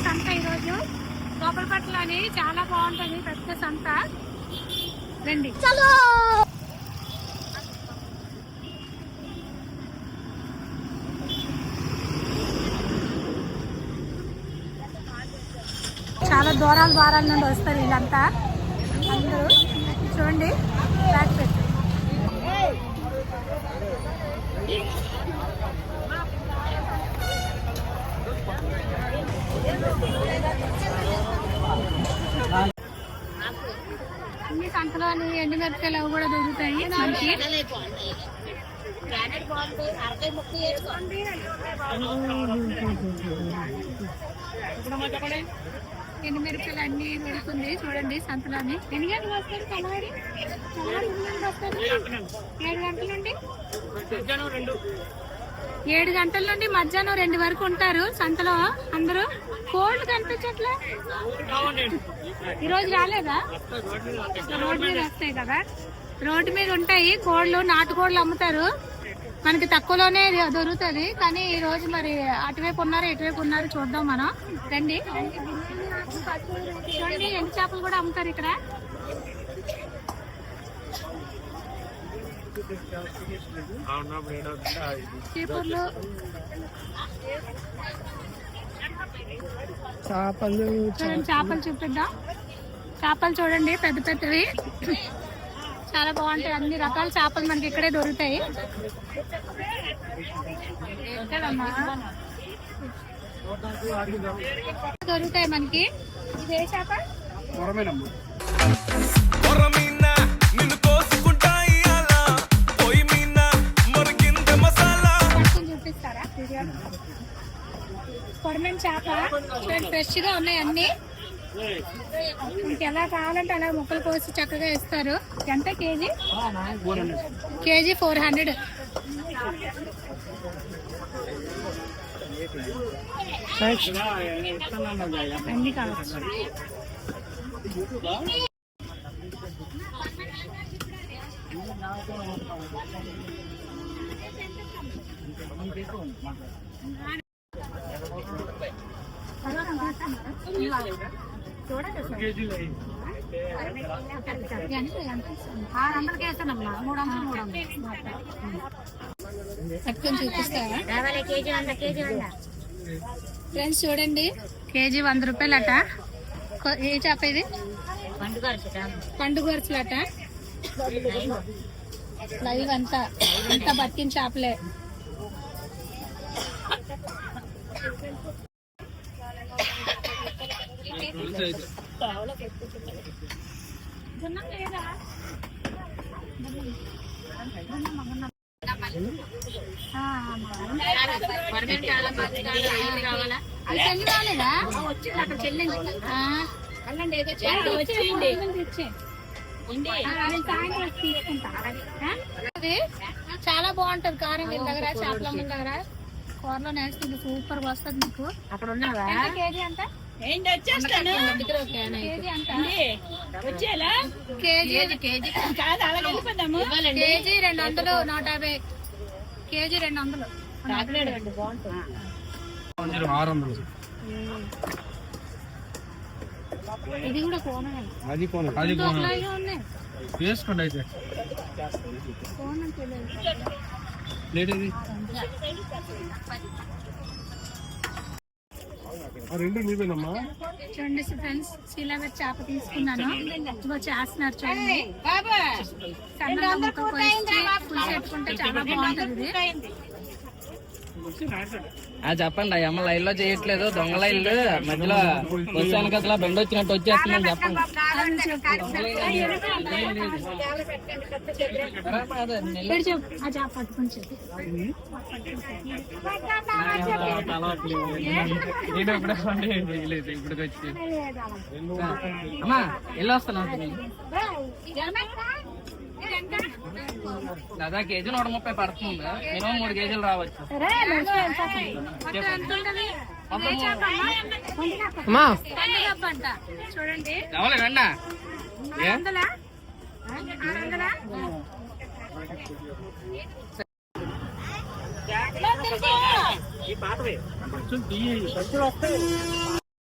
సంత ఈరోజు గోపలపట్లని చాలా బాగుంటుంది, పెద్ద సంత. రండి. చాలా దూరాల వారాల నుండి వస్తారు వీళ్ళంతా. అందరూ చూడండి, బ్యాక్ పెట్టి అన్ని సంతలోని ఎండుమిరపకాయలు అవి కూడా దొరుకుతాయి మనకి. ఎండుమిరపకాయలు అన్ని దొరుకుతుంది చూడండి సంతలోని. ఎన్ని గంటలు వస్తారు కలవాడి? 7 గంటల నుండి 7 గంటల నుండి మధ్యాహ్నం 2 వరకు ఉంటారు సంతలో అందరూ. కోల్డ్ కనిపించట్లే, ఈరోజు రాలేదా? రోడ్డు మీద వస్తాయి కదా, రోడ్డు మీద ఉంటాయి కోళ్ళు, నాటుకోళ్ళు అమ్ముతారు. మనకి తక్కువలోనే దొరుకుతుంది, కానీ ఈ రోజు మరి అటువైపు ఉన్నారు ఇటువైపు ఉన్నారు, చూద్దాం మనం. రండి. చూడండి, ఎండు చేపలు కూడా అమ్ముతారు ఇక్కడ. చీపుర్లు, చేపలు చూపిద్దాం. చేపలు చూడండి, పెద్ద పెద్దవి చాలా బాగుంటాయి. అన్ని రకాల చేపలు మనకి ఇక్కడే దొరుకుతాయి. దొరుకుతాయి మనకి. ఇదే చేప చూపిస్తారా? కొడమేన చేప ఫ్రెష్ గా ఉన్నాయి అన్ని. మీకు ఎలా కావాలంటే అలా ముక్కలు కోసి చక్కగా ఇస్తారు. ఎంత కేజీ? కేజీ 400. అన్ని కావచ్చు. చూడండి, 600 వేస్తానమ్మా, 300 పట్టుకొని చూపిస్తావా? ఫ్రెండ్స్ చూడండి, కేజీ 100 రూపాయలట. ఏ చేప ఇది? పండుగొరచులట. లైవ్ అంతా బతికిన చేపలే. చెల్లి రాలేదా? అక్కడ చెల్లింది. అది చాలా బాగుంటది కారం వీళ్ళ దగ్గర, చేపలమ్మ దగ్గర. కూరలో నేస్తుంది, సూపర్ గా వస్తుంది మీకు. అక్కడ ఉన్నావా? కేజీ అంతా కేజీ 200, 150, కేజీ 200. ఇది కూడా కోనే వేసుకోండి. అయితే చూడండి ఫ్రెండ్స్, సిలవర్ చేప తీసుకున్నాను. చేస్తున్నారు చూడండి. పులుసుకుంటే చాలా బాగుంటుంది. చెప్పండి, అమ్మ లైన్ లో చేయట్లేదు, దొంగ లైన్లు మధ్యలో వచ్చాను కదా, బెండ వచ్చినట్టు వచ్చేస్తుందని చెప్పండి. ఇప్పటికి వచ్చి అమ్మా వెళ్ళి వస్తాను. దాదా కేజీ 130 పడుతుంది, మినిమం 3 కేజీలు రావచ్చు. చూడండి, రావాలేదండి. ఈ పాతవే